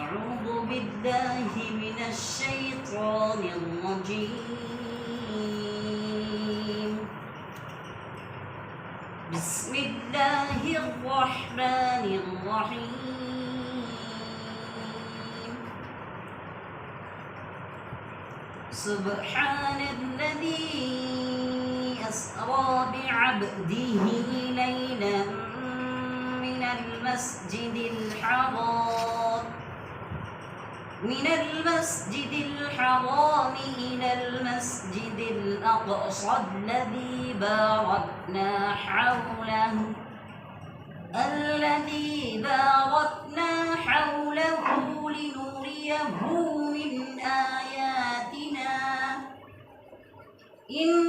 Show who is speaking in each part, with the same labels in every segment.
Speaker 1: أعوذ بالله من الشيطان الرجيم. بسم الله الرحمن الرحيم. سبحان الذي أسرى بعبده ليلا من المسجد الحرام إلى المسجد الأقصى الذي باركنا حوله لنريه من آياتنا إنه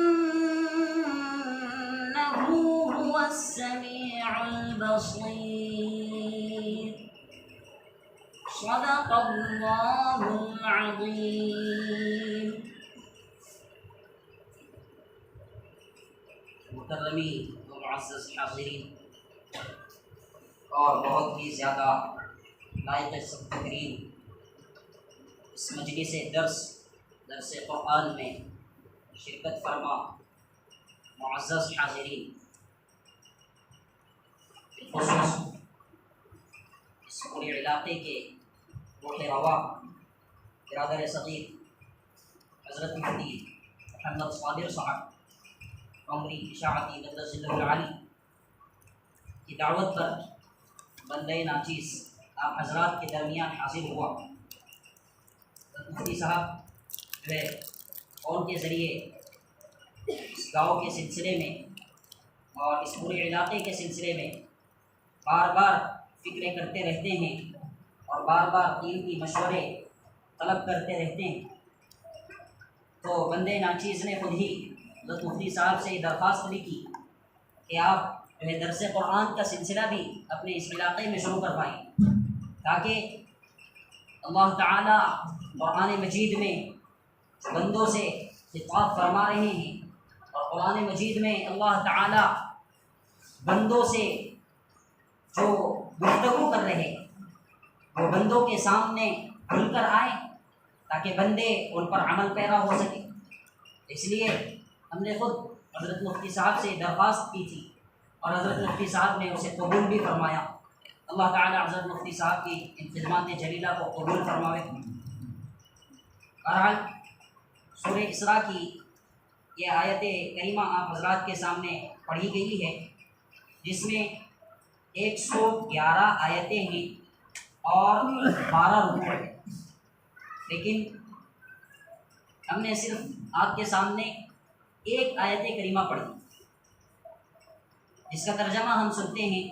Speaker 1: هو السميع البصير. صدق اللہ العظیم. مکرمین و معزز حاضرین اور بہت ہی زیادہ لائق سب تقریم اس مجلس درس قرآن میں شرکت فرما معزز حاضرین، بالخصوص اس پورے علاقے کے روح رواں برادر صغیر حضرت مفتی محمد صابر صاحب عمری اشاعتی قدس اللہ العالی کی دعوت پر بندہ ناچیز آپ حضرات کے درمیان حاضر ہوا. مفتی صاحب جو ہے فون کے ذریعے اس گاؤں کے سلسلے میں اور اس پورے علاقے کے سلسلے میں بار بار فکریں کرتے رہتے ہیں اور بار بار قیمتی مشورے طلب کرتے رہتے ہیں. تو بندے ناچیز نے خود ہی حضرت مفتی صاحب سے درخواست بھی کی کہ آپ جو ہے درس قرآن کا سلسلہ بھی اپنے اس علاقے میں شروع کروائیں، تاکہ اللہ تعالیٰ قرآن مجید میں بندوں سے خطاب فرما رہے ہیں اور قرآن مجید میں اللہ تعالیٰ بندوں سے جو گفتگو کر رہے وہ بندوں کے سامنے کھل کر آئیں تاکہ بندے ان پر عمل پیرا ہو سکے. اس لیے ہم نے خود حضرت مفتی صاحب سے درخواست کی تھی اور حضرت مفتی صاحب نے اسے قبول بھی فرمایا. اللہ تعالیٰ حضرت مفتی صاحب کی ان خدمات جلیلہ کو قبول فرماوے. بہرحال سورہ اسراء کی یہ آیت کریمہ آپ حضرات کے سامنے پڑھی گئی ہے، جس میں 111 آیتیں ہیں اور 12 رکوع ہیں، لیکن ہم نے صرف آپ کے سامنے ایک آیت کریمہ پڑھی جس کا ترجمہ ہم سنتے ہیں: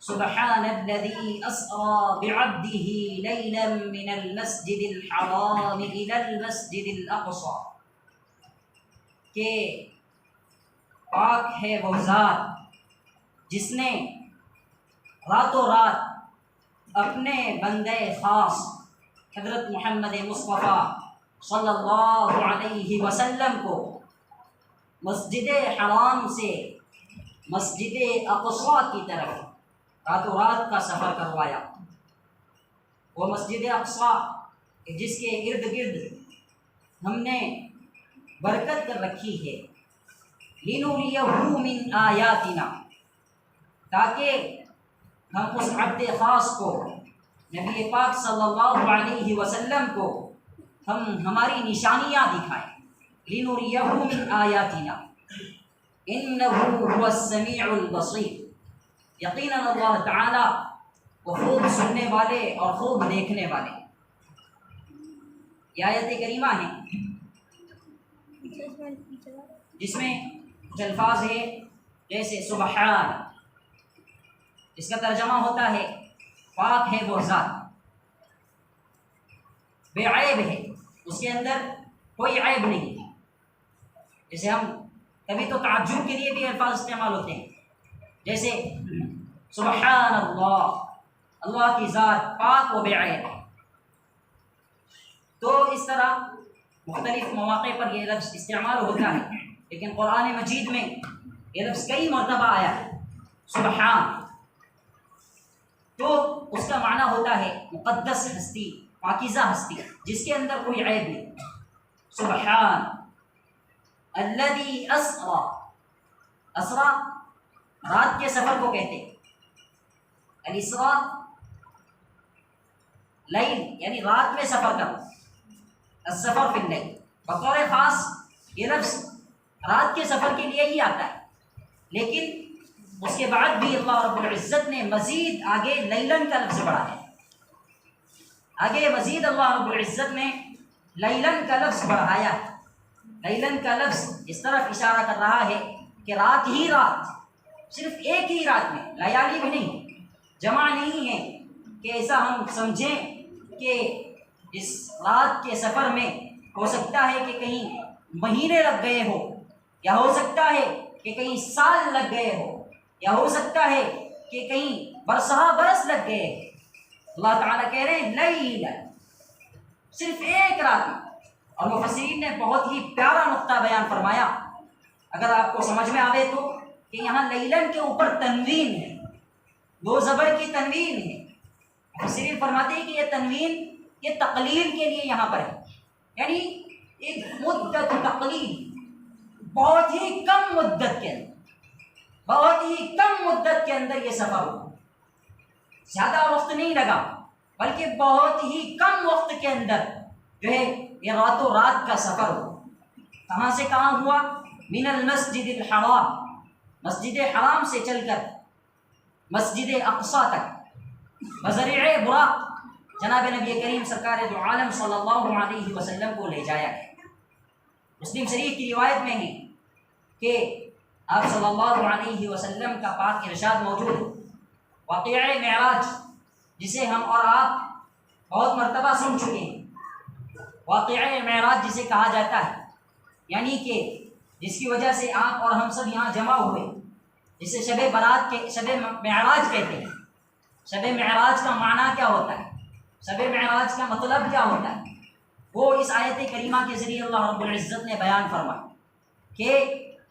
Speaker 1: سبحان الذی اسری بعبدہ لیلا من المسجد الحرام الی المسجد الاقصی، کہ پاک ہے وہ ذات جس نے راتوں رات اپنے بندے خاص حضرت محمد مصطفیٰ صلی اللہ علیہ وسلم کو مسجد حرام سے مسجد اقصی کی طرف راتوں رات کا سفر کروایا. وہ مسجد اقصی جس کے ارد گرد ہم نے برکت کر رکھی ہے، لِنُرِيَهُ مِنْ آیاتنا، تاکہ ہم اس عبد خاص کو نبی پاک صلی اللہ علیہ وسلم کو ہم ہماری نشانیاں دکھائیں. لِنُرِيَهُ مِنْ آیاتنا إِنَّهُ هُوَ السَّمِيعُ الْبَصِيرُ. یقیناً اللہ تعالی وہ خوب سننے والے اور خوب دیکھنے والے. یہ آیت کریمہ ہے جس میں کچھ الفاظ ہے جیسے سبحان، اس کا ترجمہ ہوتا ہے پاک ہے وہ ذات، بے عیب ہے، اس کے اندر کوئی عیب نہیں. جیسے ہم کبھی تو تعجب کے لیے بھی الفاظ استعمال ہوتے ہیں، جیسے سبحان اللہ، اللہ کی ذات پاک و بے عیب ہے. تو اس طرح مختلف مواقع پر یہ لفظ استعمال ہوتا ہے، لیکن قرآن مجید میں یہ لفظ کئی مرتبہ آیا ہے سبحان. تو اس کا معنی ہوتا ہے مقدس ہستی، پاکیزہ ہستی، جس کے اندر کوئی عیب نہیں۔ سبحان الذی اسرا، اسرا رات کے سفر کو کہتے ہیں، الاسراء لیل یعنی رات میں سفر کرنا، السفر فی اللیل، بطور خاص یہ لفظ رات کے سفر کے لیے ہی آتا ہے، لیکن اس کے بعد بھی اللہ رب العزت نے مزید آگے لیلن کا لفظ بڑھایا ہے، آگے مزید اللہ رب العزت نے لیلن کا لفظ بڑھایا ہے۔ لیلن کا لفظ اس طرف اشارہ کر رہا ہے کہ رات ہی رات، صرف ایک ہی رات میں، لیالی بھی نہیں، جمع نہیں ہے کہ ایسا ہم سمجھیں کہ اس رات کے سفر میں ہو سکتا ہے کہ کہیں مہینے لگ گئے ہو، یا ہو سکتا ہے کہ کہیں سال لگ گئے ہو، یا ہو سکتا ہے کہ کہیں برسہ برس لگ گئے۔ اللہ تعالیٰ کہہ رہے ہیں لیلا، صرف ایک رات میں۔ اور مفسرین نے بہت ہی پیارا نقطہ بیان فرمایا، اگر آپ کو سمجھ میں آئے تو، کہ یہاں لیلن کے اوپر تنوین ہے، دو زبر کی تنوین ہے۔ مفسرین فرماتے ہیں کہ یہ تنوین یہ تقلیل کے لیے یہاں پر ہے، یعنی ایک مدت تقلیل، بہت ہی کم مدت کے اندر، بہت ہی کم مدت کے اندر یہ سفر ہوا، زیادہ وقت نہیں لگا، بلکہ بہت ہی کم وقت کے اندر جو ہے یہ راتوں رات کا سفر ہوا۔ کہاں سے کہاں ہوا؟ من المسجد الحرام، مسجد حرام سے چل کر مسجد اقصی تک بذریعہ براق جناب نبی کریم سرکار دو عالم صلی اللہ علیہ وسلم کو لے جایا گیا۔ مسلم شریف کی روایت میں ہے کہ آپ صلی اللہ علیہ وسلم کا پاک ارشاد موجود ہے، واقعہ معراج جسے ہم اور آپ بہت مرتبہ سن چکے ہیں، واقعہ معراج جسے کہا جاتا ہے، یعنی کہ جس کی وجہ سے آپ اور ہم سب یہاں جمع ہوئے، جسے شب برات کے شب معراج کہتے ہیں۔ شب معراج کا معنی کیا ہوتا ہے؟ شب معراج کا مطلب کیا ہوتا ہے؟ وہ اس آیت کریمہ کے ذریعے اللہ رب العزت نے بیان فرمایا کہ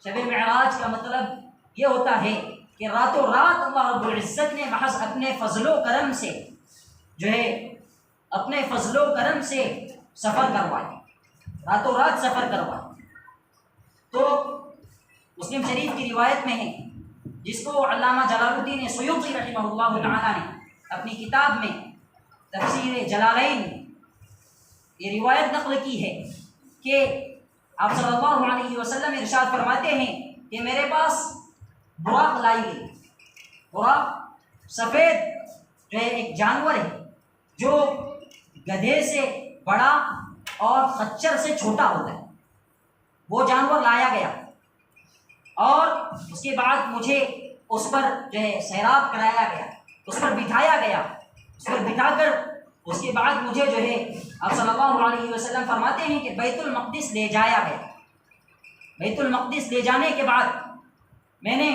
Speaker 1: شب معراج کا مطلب یہ ہوتا ہے کہ راتوں رات اللہ رب العزت نے محض اپنے فضل و کرم سے جو ہے اپنے فضل و کرم سے سفر کروایا، راتوں رات سفر کروایا۔ تو مسلم شریف کی روایت میں ہے، جس کو علامہ جلال الدین سیوطی رحمہ اللہ تعالیٰ نے اپنی کتاب میں تفسیر جلالین یہ روایت نقل کی ہے کہ آپ صلی اللہ علیہ وسلم ارشاد فرماتے ہیں کہ میرے پاس براق لائی گئی۔ براق سفید جو ہے ایک جانور ہے جو گدھے سے بڑا اور خچر سے چھوٹا ہوتا ہے، وہ جانور لایا گیا، اور اس کے بعد مجھے اس پر جو ہے سیراب کرایا گیا، اس پر بٹھایا گیا، اس پر بٹھا کر اس کے بعد مجھے جو ہے آپ صلی اللہ علیہ وسلم فرماتے ہیں کہ بیت المقدس لے جایا گیا۔ بیت المقدس لے جانے کے بعد میں نے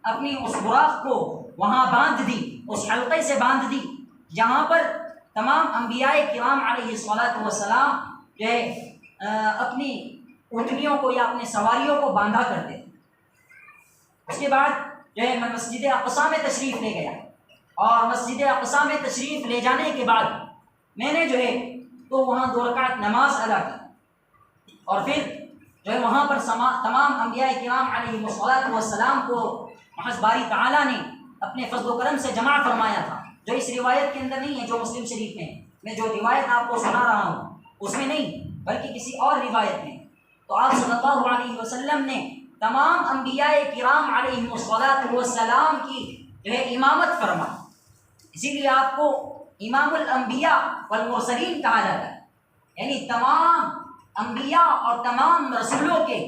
Speaker 1: اپنی اس براق کو وہاں باندھ دی، اس حلقے سے باندھ دی جہاں پر تمام انبیاء کرام علیہ الصلاۃ والسلام جو ہے اپنی اونٹنیوں کو یا اپنے سواریوں کو باندھا کرتے تھے۔ اس کے بعد جو ہے میں مسجد اقصی میں تشریف لے گیا، اور مسجد اقصی میں تشریف لے جانے کے بعد میں نے جو ہے تو وہاں 2 رکعت نماز ادا کی، اور پھر جو ہے وہاں پر تمام انبیاء کرام علیہ الصلاۃ والسلام کو محض باری تعالیٰ نے اپنے فضل و کرم سے جمع فرمایا تھا، جو اس روایت کے اندر نہیں ہے، جو مسلم شریف میں ہے۔ میں جو روایت آپ کو سنا رہا ہوں اس میں نہیں، بلکہ کسی اور روایت میں۔ تو آپ صلی اللہ علیہ وسلم نے تمام انبیاء کرام علیہ الصلاۃ والسلام کی جو ہے امامت فرمائی، اسی لیے آپ کو امام الانبیاء والمرسلین کہا جاتا ہے، یعنی تمام انبیاء اور تمام رسولوں کے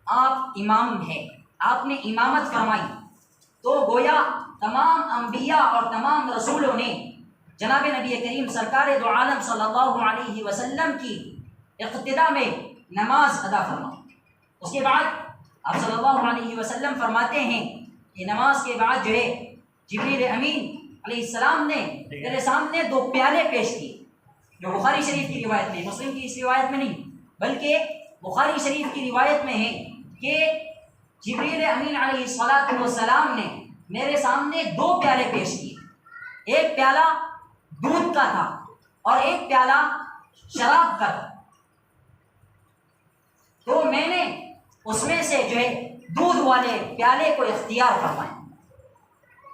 Speaker 1: آپ امام ہیں، آپ نے امامت فرمائی۔ تو گویا تمام انبیاء اور تمام رسولوں نے جناب نبی کریم سرکار دو عالم صلی اللہ علیہ وسلم کی اقتدا میں نماز ادا فرمائی۔ اس کے بعد آپ صلی اللہ علیہ وسلم فرماتے ہیں کہ نماز کے بعد جو ہے جبریل امین علیہ السلام نے میرے سامنے 2 پیالے پیش کیے، جو بخاری شریف کی روایت میں، مسلم کی اس روایت میں نہیں بلکہ بخاری شریف کی روایت میں ہے کہ جبریل امین علیہ السلام نے میرے سامنے 2 پیالے پیش کیے۔ ایک پیالہ دودھ کا تھا اور ایک پیالہ شراب کا تھا، تو میں نے اس میں سے جو ہے دودھ والے پیالے کو اختیار فرمایا،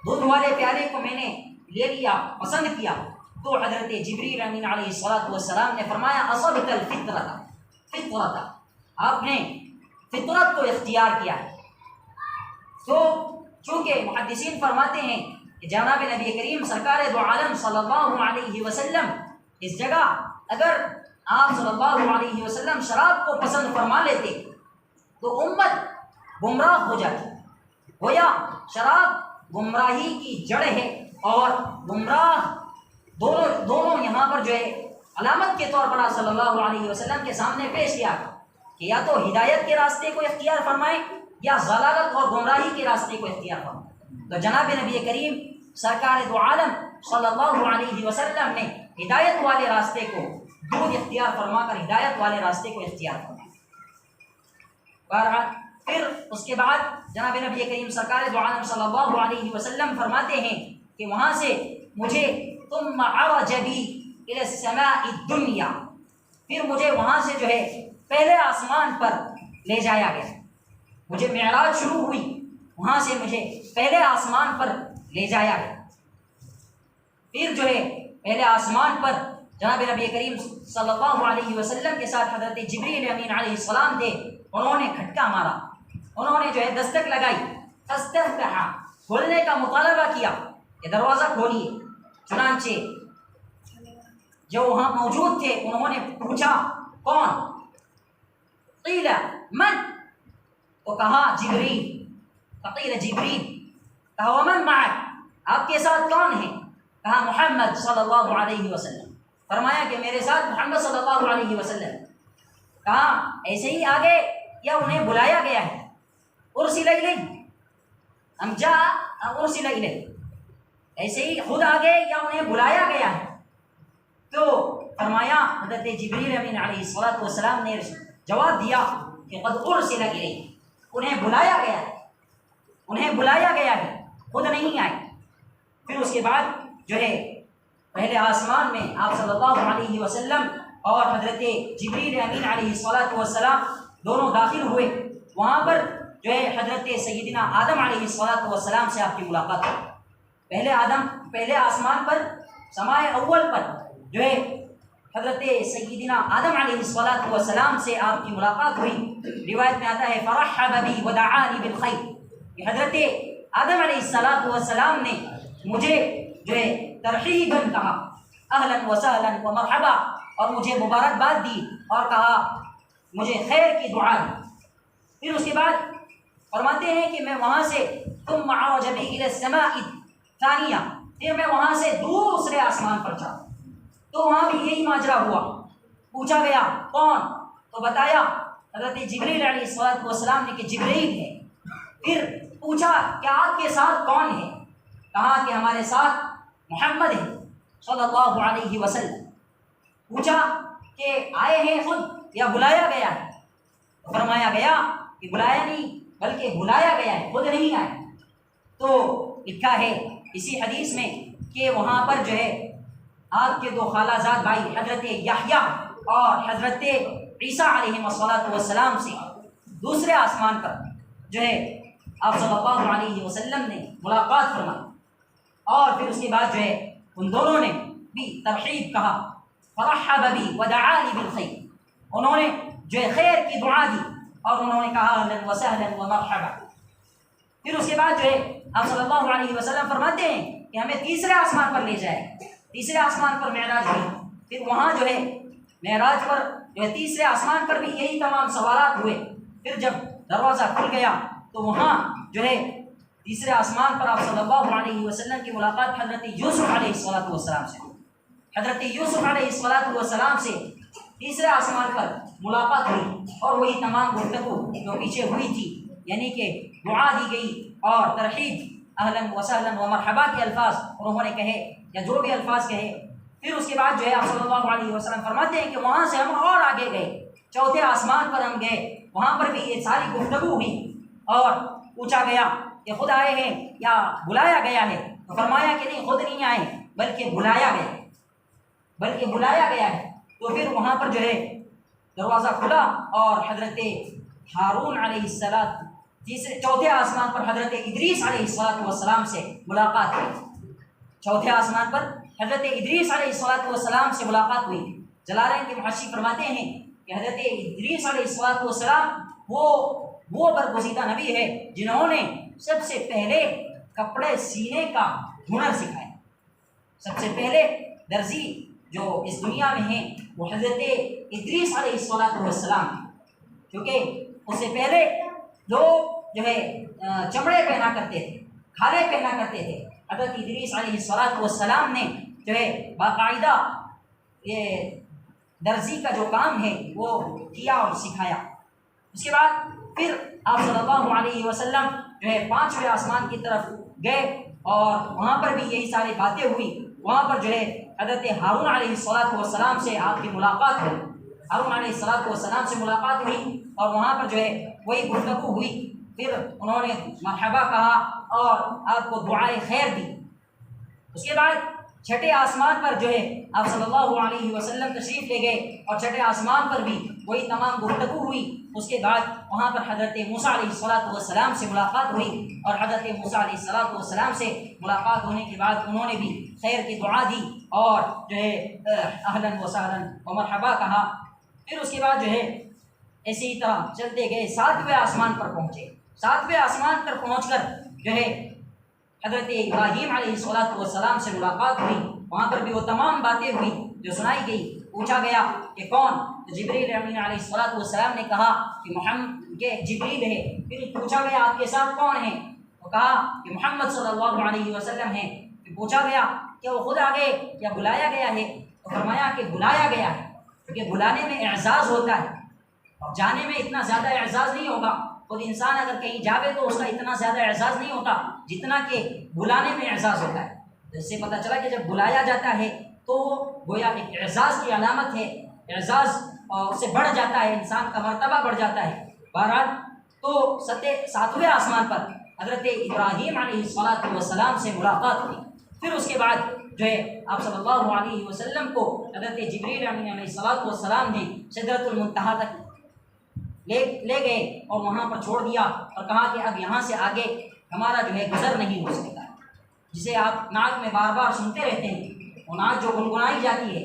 Speaker 1: دودھ والے پیالے کو میں نے لے لیا، پسند کیا۔ تو حضرت جبریل امین علیہ السلام نے فرمایا اصبت الفطرۃ، آپ نے فطرت کو اختیار کیا ہے۔ تو چونکہ محدثین فرماتے ہیں کہ جناب نبی کریم سرکار دو عالم صلی اللہ علیہ وسلم اس جگہ اگر آپ صلی اللہ علیہ وسلم شراب کو پسند فرما لیتے تو امت گمراہ ہو جاتی، گویا شراب گمراہی کی جڑ ہے، اور گمراہ دونوں یہاں پر جو ہے علامت کے طور پر آپ صلی اللہ علیہ وسلم کے سامنے پیش کیا کہ یا تو ہدایت کے راستے کو اختیار فرمائیں یا ضلالت اور گمراہی کے راستے کو اختیار فرمائیں۔ تو جناب نبی کریم سرکار دو عالم صلی اللہ علیہ وسلم نے ہدایت والے راستے کو دودھ اختیار فرما کر ہدایت والے راستے کو اختیار فرمایا۔ بہرحال پھر اس کے بعد جناب نبی کریم سرکار دو عالم صلی اللہ علیہ وسلم فرماتے ہیں کہ وہاں سے مجھے ثم عرج بی الی السماء الدنیا، پھر مجھے وہاں سے جو ہے پہلے آسمان پر لے جایا گیا، مجھے معراج شروع ہوئی، وہاں سے مجھے پہلے آسمان پر لے جایا گیا۔ پھر جو ہے پہلے آسمان پر جناب نبی کریم صلی اللہ علیہ وسلم کے ساتھ حضرت جبریل امین علیہ السلام تھے، انہوں نے کھٹکا مارا، انہوں نے جو ہے دستک لگائی، فاستفتح، کھولنے کا مطالبہ کیا کہ دروازہ کھولیے۔ چنانچہ جو وہاں موجود تھے انہوں نے پوچھا کون؟ قیل من؟ تو کہا جبریل، فقیل جبریل، کہا ومن معک؟ آپ کے ساتھ کون ہے؟ کہا محمد صلی اللہ علیہ وسلم، فرمایا کہ میرے ساتھ محمد صلی اللہ علیہ وسلم۔ کہا ایسے ہی آگے یا انہیں بلایا گیا ہے؟ ارسل الیہ ام جاء ام ارسل الیہ، ایسے ہی خود آگے یا انہیں بلایا گیا ہے؟ تو فرمایا حضرت جبریل امین علیہ السلام نے جواب دیا کہ قد ارسل الیہ، انہیں بلایا گیا ہے، انہیں بلایا گیا ہے، خود نہیں آئے۔ پھر اس کے بعد جو ہے پہلے آسمان میں آپ صلی اللہ علیہ وسلم اور حضرت جبریل امین علیہ السلام دونوں داخل ہوئے، وہاں پر جو ہے حضرت سیدنا آدم علیہ السلام سے آپ کی ملاقات ہوئی۔ پہلے آسمان پر سمائے اول پر جو ہے حضرت سیدنا آدم علیہ السلام سے آپ کی ملاقات ہوئی۔ روایت میں آتا ہے فرحب بی ودعانی بالخیر، کہ حضرت آدم علیہ السلام نے مجھے جو ہے ترحیباً کہا، اہلا وسہلا ومرحبا، اور مجھے مبارکباد دی اور کہا مجھے خیر کی دعا دی۔ پھر اس کے بعد فرماتے ہیں کہ میں وہاں سے ثم عرج بی الی السماء الثانیہ، پھر میں وہاں سے دوسرے آسمان پر چڑھا، تو وہاں بھی یہی ماجرا ہوا، پوچھا گیا کون؟ تو بتایا حضرت جبریل علیہ السلام نے کہ جبریل ہے۔ پھر پوچھا کہ آپ کے ساتھ کون ہے؟ کہا کہ ہمارے ساتھ محمد ہے صلی اللہ علیہ وسلم۔ پوچھا کہ آئے ہیں خود یا بلایا گیا ہے؟ تو فرمایا گیا کہ بلایا نہیں بلکہ بلایا گیا ہے، خود نہیں آئے۔ تو لکھا ہے اسی حدیث میں کہ وہاں پر جو ہے آپ کے دو خالہ زاد بھائی حضرت یحییٰ اور حضرت عیسیٰ علیہ السلام سے دوسرے آسمان پر جو ہے آپ صلی اللہ علیہ وسلم نے ملاقات فرمائی، اور پھر اس کے بعد جو ہے ان دونوں نے بھی ترحیب کہا، فرحب بی ودعانی بالخیر، انہوں نے جو ہے خیر کی دعا دی اور انہوں نے کہا اہلا وسہلا ومرحبا۔ پھر اس کے بعد جو ہے آپ صلی اللہ علیہ وسلم فرماتے ہیں کہ ہمیں تیسرے آسمان پر لے جائے، تیسرے آسمان پر معراج ہوئی۔ پھر وہاں جو ہے معراج پر جو ہے تیسرے آسمان پر بھی یہی تمام سوالات ہوئے۔ پھر جب دروازہ کھل گیا تو وہاں جو ہے تیسرے آسمان پر آپ صلی اللہ علیہ وسلم کی ملاقات حضرت یوسف علیہ السلام سے، حضرت یوسف علیہ السلام سے تیسرے آسمان پر ملاقات ہوئی، اور وہی تمام گفتگو جو پیچھے ہوئی تھی، یعنی کہ دعا دی گئی اور ترحیب اہلا وسہلا ومرحبا کے الفاظ انہوں نے کہے یا جو بھی الفاظ کہے۔ پھر اس کے بعد جو ہے آپ صلی اللہ علیہ وسلم فرماتے ہیں کہ وہاں سے ہم اور آگے گئے، چوتھے آسمان پر ہم گئے، وہاں پر بھی یہ ساری گفتگو ہوئی اور پوچھا گیا کہ خود آئے ہیں یا بلایا گیا ہے؟ تو فرمایا کہ نہیں، خود نہیں آئے بلکہ بلایا گیا ہے۔ تو پھر وہاں پر جو ہے دروازہ کھلا اور حضرت ہارون علیہ السلام چوتھے آسمان پر حضرت ادریس علیہ السلام سے ملاقات ہوئی۔ چوتھے آسمان پر حضرت ادریس علیہ السلام سے ملاقات ہوئی۔ جلالین کے محشی فرماتے ہیں کہ حضرت ادریس علیہ السلام وہ برگزیدہ نبی ہے جنہوں نے سب سے پہلے کپڑے سینے کا ہنر سکھایا۔ سب سے پہلے درزی جو اس دنیا میں ہیں وہ حضرت ادریس علیہ السلام ہیں، کیونکہ اس سے پہلے لوگ جو ہے چمڑے پہنا کرتے تھے، کھالے پہنا کرتے تھے۔ حضرت ادریس علیہ السلام نے جو ہے باقاعدہ یہ درزی کا جو کام ہے وہ کیا اور سکھایا۔ اس کے بعد پھر آپ صلی اللہ علیہ وسلم جو ہے 5ویں آسمان کی طرف گئے اور وہاں پر بھی یہی ساری باتیں ہوئی۔ وہاں پر جو ہے حضرت ہارون علیہ السلام سے آپ کی ملاقات ہوئی، ہارون علیہ السلام سے ملاقات ہوئی اور وہاں پر جو ہے وہی گفتگو ہوئی۔ پھر انہوں نے مرحبا کہا اور آپ کو دعائے خیر دی۔ اس کے بعد چھٹے آسمان پر جو ہے آپ صلی اللہ علیہ وسلم تشریف لے گئے اور چھٹے آسمان پر بھی وہی تمام گفتگو ہوئی۔ اس کے بعد وہاں پر حضرت موسیٰ علیہ السلام سے ملاقات ہوئی اور حضرت موسیٰ علیہ السلام سے ملاقات ہونے کے بعد انہوں نے بھی خیر کی دعا دی اور جو ہے اہلاً و سہلاً و مرحبا کہا۔ پھر اس کے بعد جو ہے اسی طرح چلتے گئے 7ویں آسمان پر پہنچے۔ 7ویں آسمان پر پہنچ کر جو ہے حضرت ابراہیم علیہ السلام سے ملاقات ہوئی۔ وہاں پر بھی وہ تمام باتیں ہوئی جو سنائی گئی۔ پوچھا گیا کہ کون؟ تو جبریل امین علیہ السلام نے کہا کہ محمد کے جبریل ہے۔ پھر پوچھا گیا آپ کے ساتھ کون ہیں؟ تو کہا کہ محمد صلی اللہ علیہ وسلم ہیں۔ پھر پوچھا گیا کہ وہ خود آگے یا بلایا گیا ہے؟ تو فرمایا کہ بلایا گیا ہے، کیونکہ بلانے میں اعزاز ہوتا ہے اور جانے میں اتنا زیادہ اعزاز نہیں ہوگا۔ خود انسان اگر کہیں جاوے تو اس کا اتنا زیادہ اعزاز نہیں ہوتا جتنا کہ بلانے میں اعزاز ہوتا ہے۔ تو اس سے پتہ چلا کہ جب بلایا جاتا ہے تو گویا ایک اعزاز کی علامت ہے، اعزاز اس سے بڑھ جاتا ہے، انسان کا مرتبہ بڑھ جاتا ہے۔ بہرحال تو 7ویں آسمان پر حضرت ابراہیم علیہ السلام سے ملاقات ہوئی۔ پھر اس کے بعد جو ہے آپ صلی اللہ علیہ وسلم کو حضرت جبریل امین علیہ السلام نے سدرۃ المنتہا تک لے گئے اور وہاں پر چھوڑ دیا اور کہا کہ اب یہاں سے آگے ہمارا جو ہے گزر نہیں ہو سکتا ہے، جسے آپ ناک میں بار بار سنتے رہتے ہیں، وہ ناک جو گنگنائی جاتی ہے،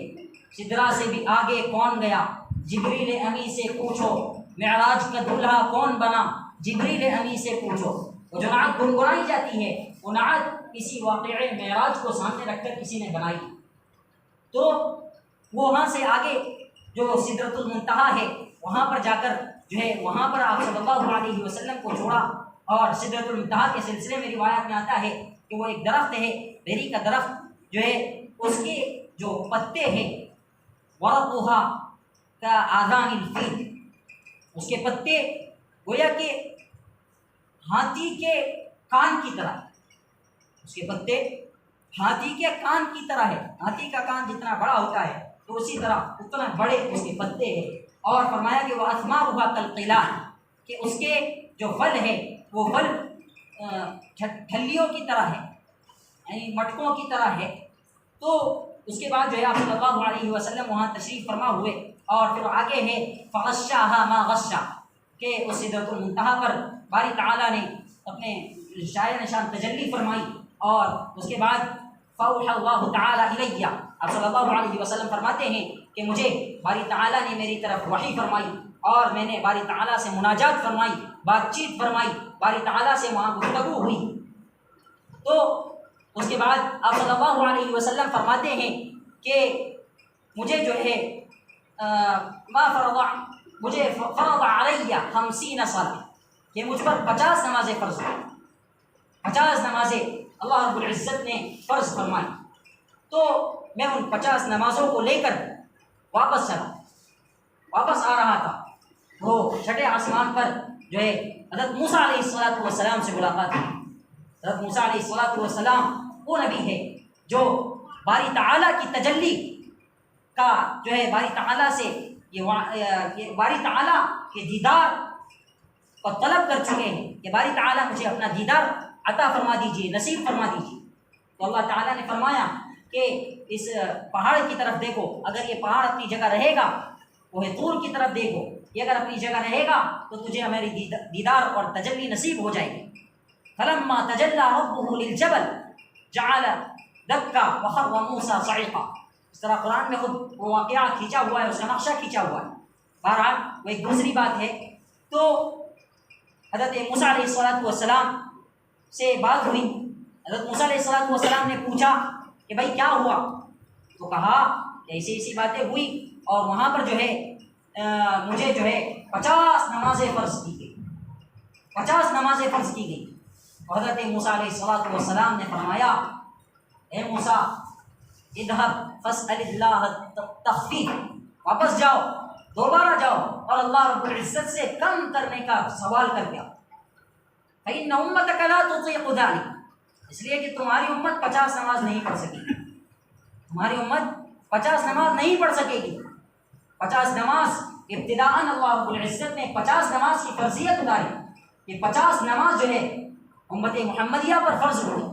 Speaker 1: سدرا سے بھی آگے کون گیا، جبریل امی سے پوچھو، معراج کا دلہا کون بنا، جبریل امی سے پوچھو۔ وہ جو نعت گنگنائی جاتی ہے وہ نعت کسی واقعے معراج کو سامنے رکھ کر کسی نے بنائی، تو وہ وہاں سے آگے جو سدرۃ المنتہا ہے وہاں پر جا کر جو ہے وہاں پر آپ صلی اللہ علیہ وسلم کو چھوڑا۔ اور سدرۃ المنتہا کے سلسلے میں روایت میں آتا ہے کہ وہ ایک درخت ہے، بیری کا درخت جو ہے، اس کے جو پتے ہیں ورقھا کا آذان الفیل، اس کے پتے گویا کہ ہاتھی کے کان کی طرح، اس کے پتے ہاتھی کے کان کی طرح ہے، ہاتھی کا کان جتنا بڑا ہوتا ہے تو اسی طرح اتنا بڑے اس کے پتے ہیں۔ اور فرمایا کہ وہ اثمارھا کالقلان، کہ اس کے جو پھل ہے وہ پھل ٹھلیوں کی طرح ہے، یعنی مٹکوں کی طرح ہے۔ تو اس کے بعد جو ہے آپ صلی اللہ علیہ وسلم وہاں تشریف فرما ہوئے اور پھر آگے ہے فغشاھا ما غشا، کہ اس سدرۃ المنتہا پر باری تعالیٰ نے اپنے شائع نشان تجلی فرمائی اور اس کے بعد فاوحى اللہ تعالیٰ الیہ، آپ صلی اللہ علیہ وسلم فرماتے ہیں کہ مجھے باری تعالیٰ نے میری طرف وحی فرمائی اور میں نے باری تعالیٰ سے مناجات فرمائی، بات چیت فرمائی، باری تعالیٰ سے وہاں گفتگو ہوئی۔ تو اس کے بعد آپ صلی اللہ علیہ وسلم فرماتے ہیں کہ مجھے جو ہے مجھے فرض علیہ 50 صلاۃ، کہ مجھ پر 50 نمازیں فرض ہوئی، 50 نمازیں اللہ رب العزت نے فرض فرمائی۔ تو میں ان 50 نمازوں کو لے کر واپس آ رہا تھا، وہ چھٹے آسمان پر جو ہے حضرت موسیٰ علیہ السلام سے ملاقات ہوئی۔ حضرت موسیٰ علیہ السلام وہ نبی ہے جو باری تعالیٰ کی تجلی کا جو ہے باری تعالیٰ سے یہ باری تعالیٰ کے دیدار کو طلب کر چکے ہیں کہ باری تعالیٰ مجھے اپنا دیدار عطا فرما دیجیے، نصیب فرما دیجیے۔ تو اللہ تعالیٰ نے فرمایا کہ اس پہاڑ کی طرف دیکھو، اگر یہ پہاڑ اپنی جگہ رہے گا، وہ طور کی طرف دیکھو، یہ اگر اپنی جگہ رہے گا تو تجھے ہماری دیدار اور تجلی نصیب ہو جائے گی۔ فلما تجلی ربہ للجبل جعل دکا وخر موسیٰ صعقا، اس طرح قرآن میں خود وہ واقعہ کھینچا ہوا ہے، اس کا نقشہ کھینچا ہوا ہے۔ بہرحال وہ ایک دوسری بات ہے۔ تو حضرت موسیٰ علیہ السلام سے بات ہوئی، حضرت موسیٰ علیہ السلام نے پوچھا کہ بھائی کیا ہوا؟ تو کہا کہ ایسی باتیں ہوئی، اور وہاں پر جو ہے مجھے جو ہے 50 نمازیں فرض کی گئی، 50 نمازیں فرض کی گئی۔ اور حضرت موسیٰ علیہ السلام نے فرمایا، اے موسیٰ اذهب فاسأل اللہ التخفیف، واپس جاؤ، دوبارہ جاؤ اور اللہ رب العزت سے کم کرنے کا سوال کر کے آؤ۔ فإن أمتك لا تطيق ذلك، اس لیے کہ تمہاری امت 50 نماز نہیں پڑھ سکے گی، تمہاری امت 50 نماز نہیں پڑھ سکے گی۔ 50 نماز ابتداءً اللہ رب العزت نے 50 نماز کی فرضیت اتاری، یہ 50 نماز جو ہے امت محمدیہ پر فرض ہوئی۔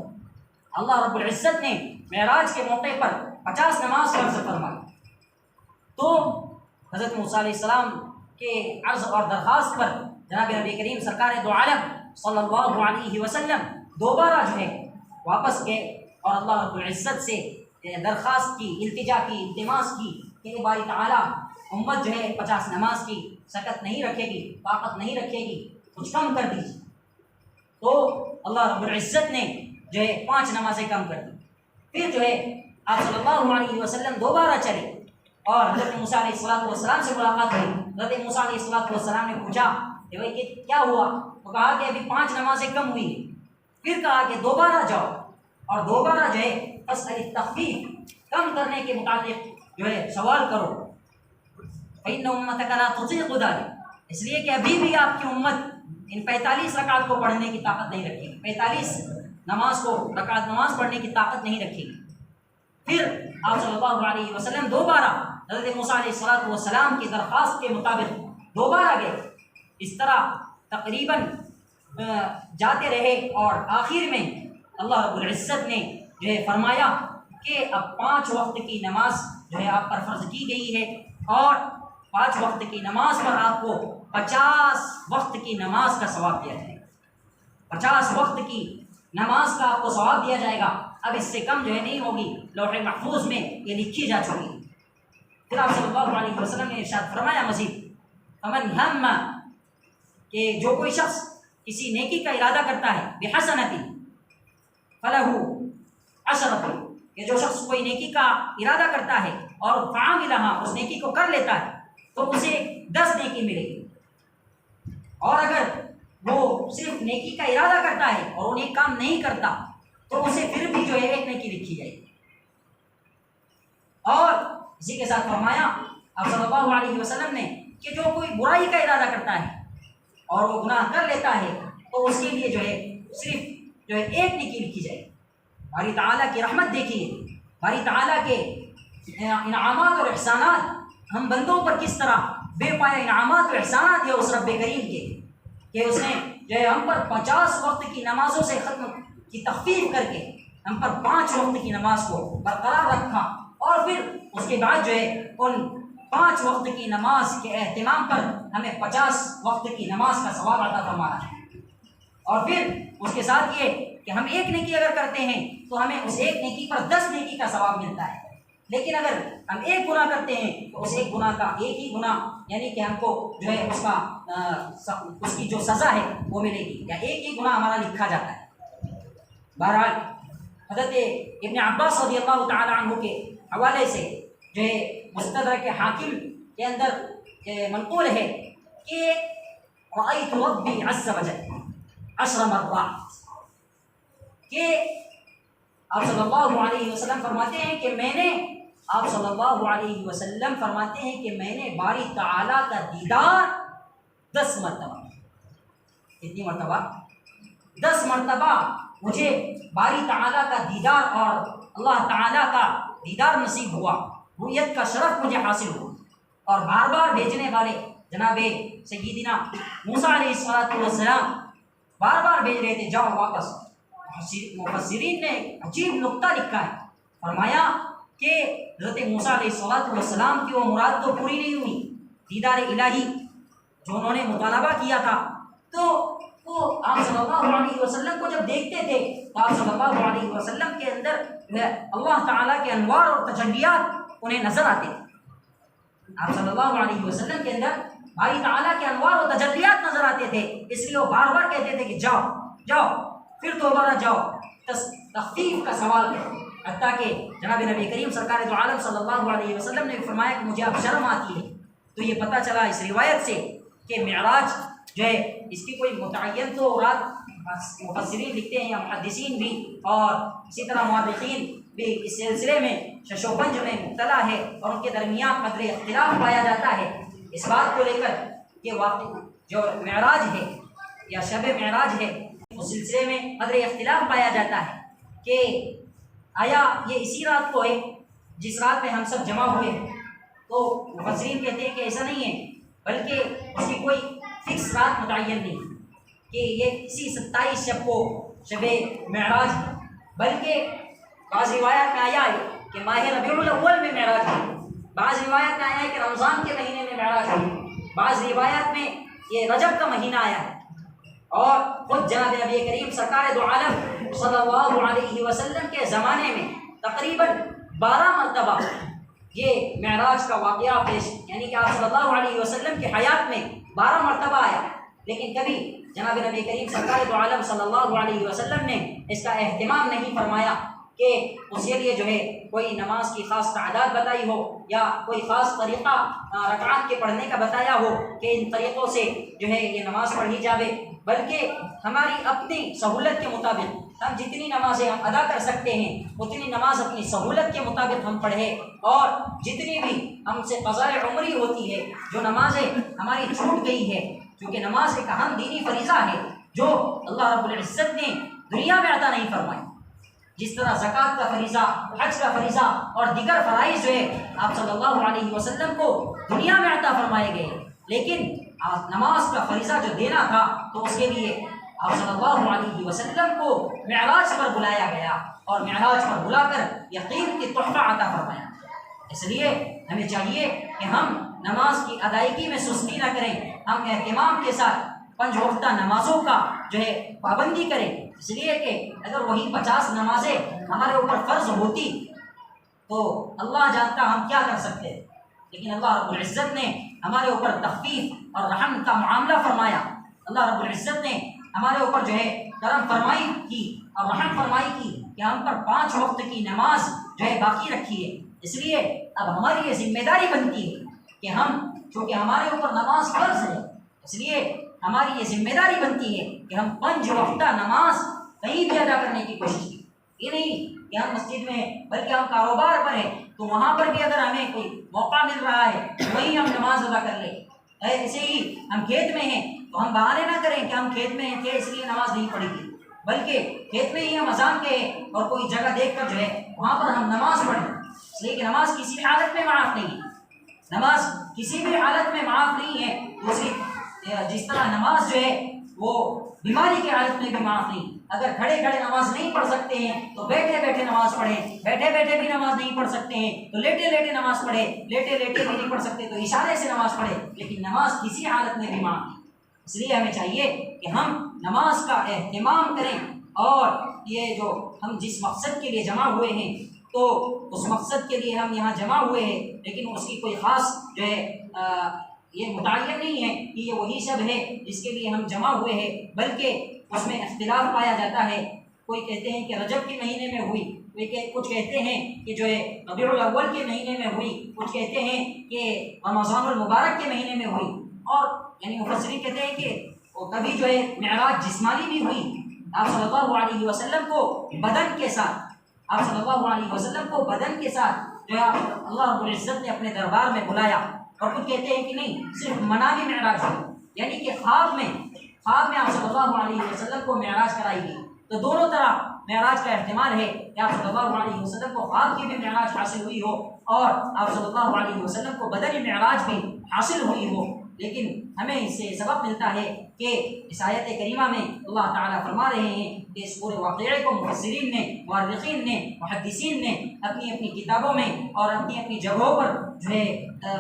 Speaker 1: اللہ رب العزت نے معراج کے موقع پر 50 نماز فرض فرمائی۔ تو حضرت موسیٰ علیہ السلام کے عرض اور درخواست پر جناب نبی کریم سرکار دو عالم صلی اللہ علیہ وسلم دوبارہ جو ہے واپس گئے اور اللہ رب العزت سے درخواست کی، التجا کی، التماس کی کہ باری تعالیٰ امت جو ہے 50 نماز کی سکت نہیں رکھے گی، طاقت نہیں رکھے گی، کچھ کم کر دیجیے۔ تو اللہ رب العزت نے جو ہے 5 نمازیں کم کر دی۔ پھر جو ہے آپ صلی اللہ علیہ وسلم دوبارہ چلے اور حضرت موسیٰ علیہ السلام سے ملاقات ہوئی۔ حضرت موسیٰ علیہ السلام نے پوچھا کہ بھائی کہ کیا ہوا؟ تو کہا کہ ابھی 5 نمازیں کم ہوئی ہیں۔ پھر کہا کہ دوبارہ جاؤ اور دوبارہ جو ہے فاسأل التخفیف، کم کرنے کے متعلق جو ہے سوال کرو۔ فإن أمتك لا تطيق ذلك، اس لیے کہ ابھی بھی آپ کی امت ان 45 رکعت کو پڑھنے کی طاقت نہیں رکھے گی، 45 نماز کو رکعت نماز پڑھنے کی طاقت نہیں رکھے گی۔ پھر آپ صلی اللہ علیہ وسلم دوبارہ حضرت موسیٰ علیہ السلام کی درخواست کے مطابق دوبارہ گئے۔ اس طرح تقریباً جاتے رہے اور آخر میں اللہ رب العزت نے جو ہے فرمایا کہ اب 5 وقت کی نماز جو ہے آپ پر فرض کی گئی ہے، اور 5 وقت کی نماز پر آپ کو 50 وقت کی نماز کا ثواب دیا جائے گا، 50 وقت کی نماز کا آپ کو ثواب دیا جائے گا۔ اب اس سے کم جو ہے نہیں ہوگی، لوح محفوظ میں یہ لکھی جا چکی ہے۔ پھر آپ صلی اللہ علیہ وسلم نے ارشاد فرمایا مزید، فمن ہم، کہ جو کوئی شخص کسی نیکی کا ارادہ کرتا ہے، بحسنۃ فلہ عشرۃ، کہ جو شخص کوئی نیکی کا ارادہ کرتا ہے اور فعملھا، اس نیکی کو کر لیتا ہے، تو اسے 10 نیکی ملے گی۔ اور اگر وہ صرف نیکی کا ارادہ کرتا ہے اور وہ نیک کام نہیں کرتا تو اسے پھر بھی جو ہے 1 نیکی لکھی جائے گی۔ اور اسی کے ساتھ فرمایا آپ صلی اللہ علیہ وسلم نے کہ جو کوئی برائی کا ارادہ کرتا ہے اور وہ گناہ کر لیتا ہے تو اس کے لیے جو ہے صرف جو ہے 1 نیکی لکھی جائے گی۔ باری تعالیٰ کی رحمت دیکھیے، باری تعالیٰ کے انعامات اور احسانات ہم بندوں پر کس طرح بے پایہ انعامات اور احسانات ہے اس رب کریم کے، کہ اس نے جو ہے ہم پر 50 وقت کی نمازوں سے ختم کی تخفیف کر کے ہم پر 5 وقت کی نماز کو برقرار رکھا، اور پھر اس کے بعد جو ہے ان 5 وقت کی نماز کے اہتمام پر ہمیں 50 وقت کی نماز کا ثواب عطا فرمانا ہے۔ اور پھر اس کے ساتھ یہ کہ ہم 1 نیکی اگر کرتے ہیں تو ہمیں اس 1 نیکی پر 10 نیکی کا ثواب ملتا ہے، لیکن اگر ہم 1 گناہ کرتے ہیں تو اس 1 گناہ کا 1 ہی گناہ، یعنی کہ ہم کو جو ہے اس کی جو سزا ہے وہ ملے گی، یا 1 ہی گناہ ہمارا لکھا جاتا ہے۔ بہرحال حضرت ابن عباس رضی اللہ تعالی عنہ کے حوالے سے جو ہے مستدرک حاکم کے اندر منقول ہے کہ رأیت ربی عز وجل 10 مرات، کہ آپ صلی اللہ علیہ وسلم فرماتے ہیں کہ میں نے آپ صلی اللہ علیہ وسلم فرماتے ہیں کہ میں نے باری تعالیٰ کا دیدار 10 مرتبہ، کتنی مرتبہ؟ 10 مرتبہ مجھے باری تعالیٰ کا دیدار اور اللہ تعالیٰ کا دیدار نصیب ہوا، رؤیت کا شرف مجھے حاصل ہوا۔ اور بار بار بھیجنے والے جناب سیدنا موسیٰ علیہ السلام بار بار بھیج رہے تھے، جاؤ واپس۔ مفسرین نے عجیب نقطہ لکھا ہے فرمایا کہ حضرت موسیٰ علیہ السلام کی وہ مراد تو پوری نہیں ہوئی، دیدار الہی جو انہوں نے مطالبہ کیا تھا، تو وہ آپ صلی اللہ علیہ وسلم کو جب دیکھتے تھے تو آپ صلی اللہ علیہ وسلم کے اندر اللہ تعالیٰ کے انوار اور تجلیات انہیں نظر آتے تھے۔ آپ صلی اللہ علیہ وسلم کے اندر باری تعالیٰ کے انوار اور تجلیات نظر آتے تھے، اس لیے وہ بار بار کہتے تھے کہ جاؤ جاؤ، پھر دوبارہ جاؤ، تخفیف کا سوال ہے۔ حتیٰ کہ جناب نبی کریم سرکار دو عالم صلی اللہ علیہ وسلم نے فرمایا کہ مجھے اب شرم آتی ہے۔ تو یہ پتہ چلا اس روایت سے کہ معراج جو ہے اس کی کوئی متعین تو رات مفسرین لکھتے ہیں یا محدثین بھی، اور اسی طرح محدثین بھی اس سلسلے میں شش و پنج میں مبتلا ہے اور ان کے درمیان قدر اختلاف پایا جاتا ہے اس بات کو لے کر کہ واقعی جو معراج ہے یا شب معراج ہے اس سلسلے میں قدر اختلاف پایا جاتا ہے کہ آیا یہ اسی رات کو ہے جس رات میں ہم سب جمع ہوئے ہیں؟ تو مفسرین کہتے ہیں کہ ایسا نہیں ہے، بلکہ اس کی کوئی فکس رات متعین نہیں کہ یہ اسی 27 شب کو شب معراج ہے، بلکہ بعض روایات میں آیا ہے کہ ماہ ربیع الاول میں معراج ہے، بعض روایات میں آیا ہے کہ رمضان کے مہینے میں معراج ہے، بعض روایات میں یہ رجب کا مہینہ آیا ہے، اور خود جناب نبی کریم سرکار دو عالم صلی اللہ علیہ وسلم کے زمانے میں تقریباً 12 مرتبہ یہ معراج کا واقعہ پیش، یعنی کہ آپ صلی اللہ علیہ وسلم کی حیات میں 12 مرتبہ آیا، لیکن کبھی جناب نبی کریم سرکار دو عالم صلی اللہ علیہ وسلم نے اس کا اہتمام نہیں فرمایا کہ اس کے لیے جو ہے کوئی نماز کی خاص تعداد بتائی ہو یا کوئی خاص طریقہ رکعات کے پڑھنے کا بتایا ہو کہ ان طریقوں سے جو ہے یہ نماز پڑھی جاوے، بلکہ ہماری اپنی سہولت کے مطابق ہم جتنی نمازیں ہم ادا کر سکتے ہیں اتنی نماز اپنی سہولت کے مطابق ہم پڑھیں، اور جتنی بھی ہم سے قضاء عمری ہوتی ہے، جو نمازیں ہماری چھوٹ گئی ہے، کیونکہ نماز ایک اہم دینی فریضہ ہے جو اللہ رب العزت نے دنیا میں عطا نہیں فرمائی، جس طرح زکوٰۃ کا فریضہ، حج کا فریضہ اور دیگر فرائض جو ہے آپ صلی اللہ علیہ وسلم کو دنیا میں عطا فرمائے گئے، لیکن نماز کا فریضہ جو دینا تھا تو اس کے لیے آپ صلی اللہ علیہ وسلم کو معراج پر بلایا گیا، اور معراج پر بلا کر یقین کی تحفہ عطا فرمایا۔ اس لیے ہمیں چاہیے کہ ہم نماز کی ادائیگی میں سستی نہ کریں، ہم اہتمام کے ساتھ 5 وقتہ نمازوں کا جو ہے پابندی کریں، اس لیے کہ اگر وہی 50 نمازیں ہمارے اوپر فرض ہوتی تو اللہ جانتا ہم کیا کر سکتے، لیکن اللہ رب العزت نے ہمارے اوپر تخفیف اور رحم کا معاملہ فرمایا، اللہ رب العزت نے ہمارے اوپر جو ہے کرم فرمائی کی اور رحم فرمائی کی کہ ہم پر 5 وقت کی نماز جو ہے باقی رکھی ہے۔ اس لیے اب ہماری یہ ذمہ داری بنتی ہے کہ ہم، چونکہ ہمارے اوپر نماز فرض ہے، اس لیے ہماری یہ ذمہ داری بنتی ہے کہ ہم 5 وقتہ نماز کہیں بھی ادا کرنے کی کوشش کریں۔ یہ نہیں کہ ہم مسجد میں ہیں بلکہ ہم کاروبار پر ہیں تو وہاں پر بھی اگر ہمیں کوئی موقع مل رہا ہے وہیں ہم نماز ادا کر لیں، ایسے ہی ہم کھیت میں ہیں تو ہم بہانے نہ کریں کہ ہم کھیت میں تھے اس لیے نماز نہیں پڑھی تھی، بلکہ کھیت میں ہی ہم اذان کے ہیں اور کوئی جگہ دیکھ کر جو ہے وہاں پر ہم نماز پڑھیں، اس لیے کہ نماز کسی بھی حالت میں معاف نہیں ہے، نماز کسی بھی حالت میں معاف نہیں ہے، دوسری جس طرح نماز جو ہے وہ بیماری کی حالت میں بھی معاف نہیں، اگر کھڑے کھڑے نماز نہیں پڑھ سکتے ہیں تو بیٹھے بیٹھے نماز پڑھیں، بیٹھے بیٹھے بھی نماز نہیں پڑھ سکتے ہیں تو لیٹے لیٹے نماز پڑھیں، لیٹے لیٹے بھی نہیں پڑھ سکتے تو اشارے سے نماز پڑھیں، لیکن نماز کسی حالت میں بھی معاف نہیں۔ اس لیے ہمیں چاہیے کہ ہم نماز کا اہتمام کریں، اور یہ جو ہم جس مقصد کے لیے جمع ہوئے ہیں تو اس مقصد کے لیے ہم یہاں جمع ہوئے ہیں، لیکن اس کی کوئی خاص جو ہے یہ متعین نہیں ہے کہ یہ وہی شب ہے جس کے لیے ہم جمع ہوئے ہیں، بلکہ اس میں اختلاف پایا جاتا ہے، کوئی کہتے ہیں کہ رجب کے مہینے میں ہوئی، کچھ کہتے ہیں کہ جو ہے ربیع الاول کے مہینے میں ہوئی، کچھ کہتے ہیں کہ رمضان المبارک کے مہینے میں ہوئی، اور یعنی مفسرین کہتے ہیں کہ کبھی جو ہے معراج جسمانی بھی ہوئی، آپ صلی اللہ علیہ وسلم کو بدن کے ساتھ، آپ صلی اللہ علیہ وسلم کو بدن کے ساتھ جو ہے اللہ رب العزت نے اپنے دربار میں بلایا، اور کچھ کہتے ہیں کہ نہیں صرف منامی معراج ہو، یعنی کہ خواب میں آپ صلی اللہ علیہ وسلم کو معراج کرائی گئی، تو دونوں طرح معراج کا احتمال ہے کہ آپ صلی اللہ علیہ وسلم کو خواب کی بھی معراج حاصل ہوئی ہو اور آپ صلی اللہ علیہ وسلم کو بدنی معراج بھی حاصل ہوئی ہو، لیکن ہمیں اس سے سبق ملتا ہے کہ اس آیت کریمہ میں اللہ تعالیٰ فرما رہے ہیں کہ اس پورے واقعے کو مفسرین نے، مورخین نے، محدثین نے اپنی اپنی کتابوں میں اور اپنی اپنی جگہوں پر جو ہے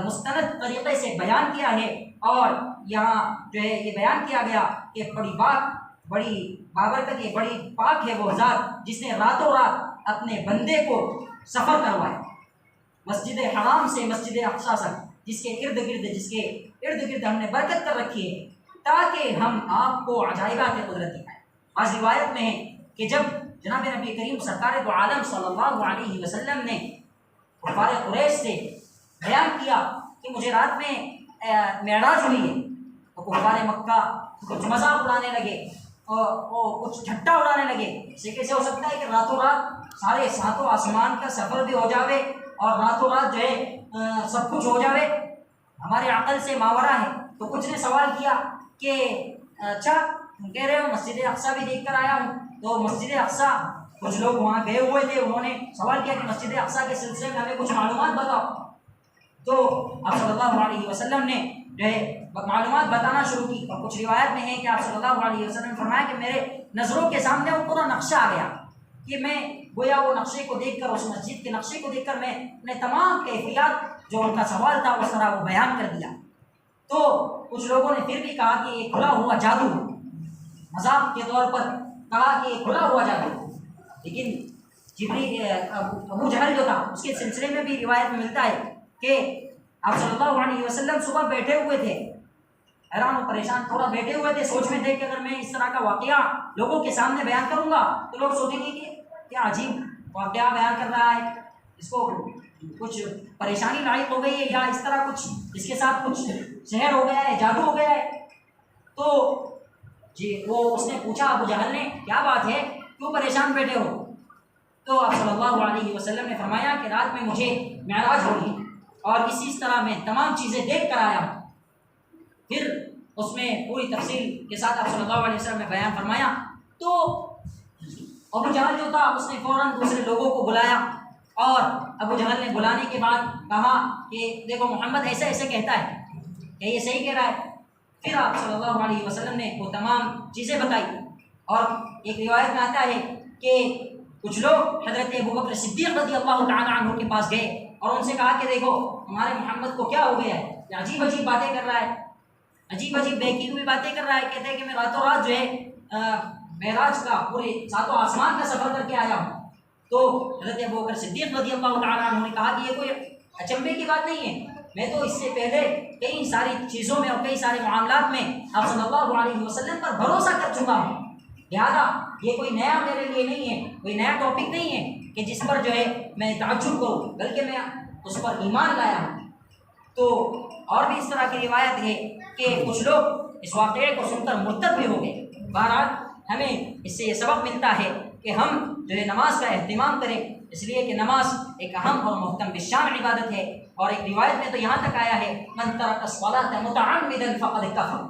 Speaker 1: مستند طریقے سے بیان کیا ہے، اور یہاں جو ہے یہ بیان کیا گیا کہ بڑی بابرکت، یہ بڑی پاک ہے وہ ذات جس نے راتوں رات اپنے بندے کو سفر کروایا مسجد حرام سے مسجد اقصی تک، جس کے ارد گرد ہم نے برکت کر رکھی ہے تاکہ ہم آپ کو عجائبات قدرت دکھائیں۔ بعض روایت میں ہے کہ جب جناب نبی کریم سرکار دو عالم صلی اللہ علیہ وسلم نے کفار قریش سے بیان کیا کہ مجھے رات میں معراج ہوئی ہے، تو کفار مکہ کچھ مذاق اڑانے لگے اور کچھ ٹھٹا اڑانے لگے، اسے کیسے ہو سکتا ہے کہ راتوں رات سارے ساتوں آسمان کا سفر بھی ہو جاوے اور راتوں رات جو ہے سب کچھ ہو جاوے، ہمارے عقل سے ماورا ہے۔ تو کچھ نے سوال کیا کہ اچھا تم کہہ رہے ہو مسجد اقصی بھی دیکھ کر آیا ہوں، تو مسجد اقصی کچھ لوگ وہاں گئے ہوئے تھے، انہوں نے سوال کیا کہ مسجد اقصی کے سلسلے میں ہمیں کچھ معلومات بتاؤ، تو آپ صلی اللہ علیہ وسلم نے جو ہے معلومات بتانا شروع کی۔ اور کچھ روایت میں ہے کہ آپ صلی اللہ علیہ وسلم نے فرمایا کہ میرے نظروں کے سامنے وہ پورا نقشہ آ گیا کہ میں گویا وہ نقشے کو دیکھ کر، اس مسجد کے نقشے کو دیکھ کر میں نے تمام کیفیات جو ان کا سوال تھا اس طرح وہ بیان کر دیا۔ تو کچھ لوگوں نے پھر بھی کہا کہ یہ کھلا ہوا جادو، مذاق کے طور پر کہا کہ یہ کھلا ہوا جادو، لیکن ابو جہل جو تھا اس کے سلسلے میں بھی روایت میں ملتا ہے کہ آپ صلی اللہ علیہ وسلم صبح بیٹھے ہوئے تھے، حیران و پریشان تھوڑا بیٹھے ہوئے تھے، سوچ میں تھے کہ اگر میں اس طرح کا واقعہ لوگوں کے سامنے بیان کروں گا تو لوگ سوچیں گے کہ کیا عجیب واقعہ بیان کر رہا ہے، اس کو کچھ پریشانی لاحق ہو گئی ہے یا اس طرح کچھ اس کے ساتھ کچھ سحر ہو گیا ہے، جادو ہو گیا ہے۔ تو اس نے پوچھا ابو جہل نے کیا بات ہے، کیوں پریشان بیٹھے ہو؟ تو آپ صلی اللہ علیہ وسلم نے فرمایا کہ رات میں مجھے معراج ہوئی اور اسی طرح میں تمام چیزیں دیکھ کر آیا ہوں۔ پھر اس میں پوری تفصیل کے ساتھ آپ صلی اللہ علیہ وسلم نے بیان فرمایا۔ تو ابو جہل جو تھا اس نے فوراً دوسرے لوگوں کو بلایا، اور ابو جہل نے بلانے کے بعد کہا کہ دیکھو محمد ایسے ایسے کہتا ہے کہ یہ صحیح کہہ رہا ہے۔ پھر آپ صلی اللہ علیہ وسلم نے وہ تمام چیزیں بتائی، اور ایک روایت میں آتا ہے کہ کچھ لوگ حضرت ابوبکر صدیق رضی اللہ تعالیٰ عنہ کے پاس گئے اور ان سے کہا کہ دیکھو ہمارے محمد کو کیا ہو گیا ہے، یہ عجیب عجیب باتیں کر رہا ہے، عجیب عجیب بہکی ہوئی باتیں کر رہا ہے، کہتے ہیں کہ میں راتوں رات جو ہے معراج کا پورے ساتوں آسمان کا سفر کر کے آیا ہوں۔ تو حضرت ابوبکر صدیق رضی اللہ تعالیٰ عنہ نے کہا کہ یہ کوئی اچنبے کی بات نہیں ہے، میں تو اس سے پہلے کئی ساری چیزوں میں اور کئی سارے معاملات میں آپ صلی اللہ علیہ وسلم پر بھروسہ کر چکا ہوں، لہٰذا یہ کوئی نیا میرے لیے نہیں ہے، کوئی نیا ٹاپک نہیں ہے کہ جس پر جو ہے میں تعجب کروں، بلکہ میں اس پر ایمان لایا ہوں۔ تو اور بھی اس طرح کی روایت ہے کہ کچھ لوگ اس واقعے کو سن کر مرتد بھی ہو گئے۔ بہرحال ہمیں اس سے یہ سبق ملتا ہے کہ ہم جو ہے نماز کا اہتمام کریں، اس لیے کہ نماز ایک اہم اور محترم بشان عبادت ہے، اور ایک روایت میں تو یہاں تک آیا ہے من ترک الصلاۃ متعمدا فقد کفر۔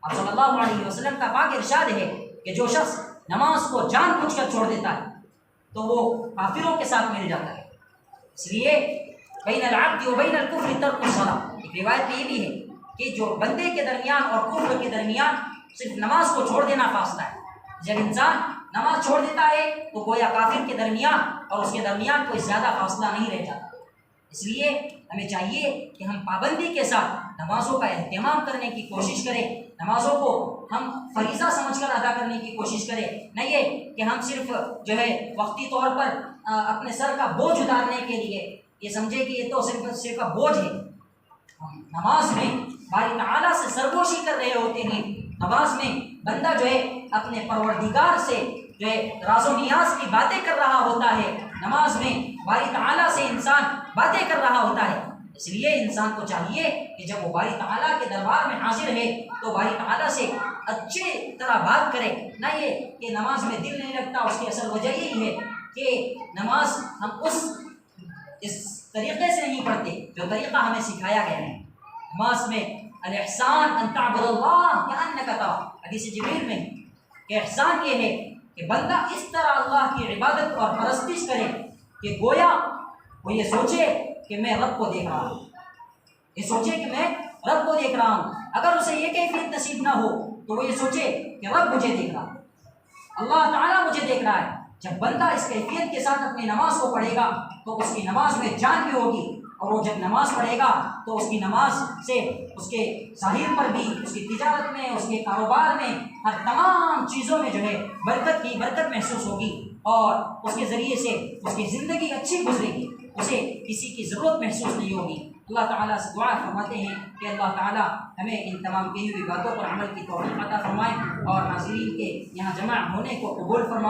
Speaker 1: آپ صلی اللہ علیہ وسلم کا پاک ارشاد ہے کہ جو شخص نماز کو جان بوجھ کر چھوڑ دیتا ہے تو وہ کافروں کے ساتھ مل جاتا ہے۔ اس لیے بین العبد و بین الکفر ترک الصلاۃ، ایک روایت میں یہ بھی ہے کہ جو بندے کے درمیان اور کفر کے درمیان صرف نماز کو چھوڑ دینا فاصلہ ہے۔ جب انسان نماز چھوڑ دیتا ہے تو گویا کافر کے درمیان اور اس کے درمیان کوئی زیادہ فاصلہ نہیں رہ جاتا۔ اس لیے ہمیں چاہیے کہ ہم پابندی کے ساتھ نمازوں کا اہتمام کرنے کی کوشش کریں، نمازوں کو ہم فریضہ سمجھ کر ادا کرنے کی کوشش کریں، نہ یہ کہ ہم صرف جو ہے وقتی طور پر اپنے سر کا بوجھ اتارنے کے لیے یہ سمجھے کہ یہ تو صرف کا بوجھ ہے۔ نماز میں باری تعالیٰ سے سرگوشی کر رہے ہوتے ہیں، نماز میں بندہ جو ہے اپنے پروردگار سے جو ہے راز و نیاز کی باتیں کر رہا ہوتا ہے، نماز میں باری تعالیٰ سے انسان باتیں کر رہا ہوتا ہے۔ اس لیے انسان کو چاہیے کہ جب وہ باری تعالیٰ کے دربار میں حاضر ہے تو باری تعالیٰ سے اچھی طرح بات کرے، نہ یہ کہ نماز میں دل نہیں لگتا۔ اس کی اصل وجہ یہی ہے کہ نماز ہم اس طریقے سے نہیں پڑھتے جو طریقہ ہمیں سکھایا گیا ہے۔ نماز میں الاحسان ان تعبد اللہ کأنک تراہ، حدیث جبریل میں کہ احسان یہ ہے کہ بندہ اس طرح اللہ کی عبادت اور پرستش کرے کہ گویا وہ یہ سوچے کہ میں رب کو دیکھ رہا ہوں، یہ سوچے کہ میں رب کو دیکھ رہا ہوں. اگر اسے یہ کیفیت نصیب نہ ہو تو وہ یہ سوچے کہ رب مجھے دیکھ رہا ہے، اللہ تعالیٰ مجھے دیکھ رہا ہے. جب بندہ اس کیفیت کے ساتھ اپنی نماز کو پڑھے گا تو اس کی نماز میں جان بھی ہوگی، اور وہ جب نماز پڑھے گا تو اس کی نماز سے اس کے ظاہر پر بھی، اس کی تجارت میں، اس کے کاروبار میں، ہر تمام چیزوں میں جو ہے برکت کی برکت محسوس ہوگی، اور اس کے ذریعے سے اس کی زندگی اچھی گزرے گی، اسے کسی کی ضرورت محسوس نہیں ہوگی. اللہ تعالیٰ سے دعا فرماتے ہیں کہ اللہ تعالیٰ ہمیں ان تمام کہی ہوئی باتوں پر عمل کی توفیق عطا فرمائے، اور ناظرین کے یہاں جمع ہونے کو قبول فرمائے.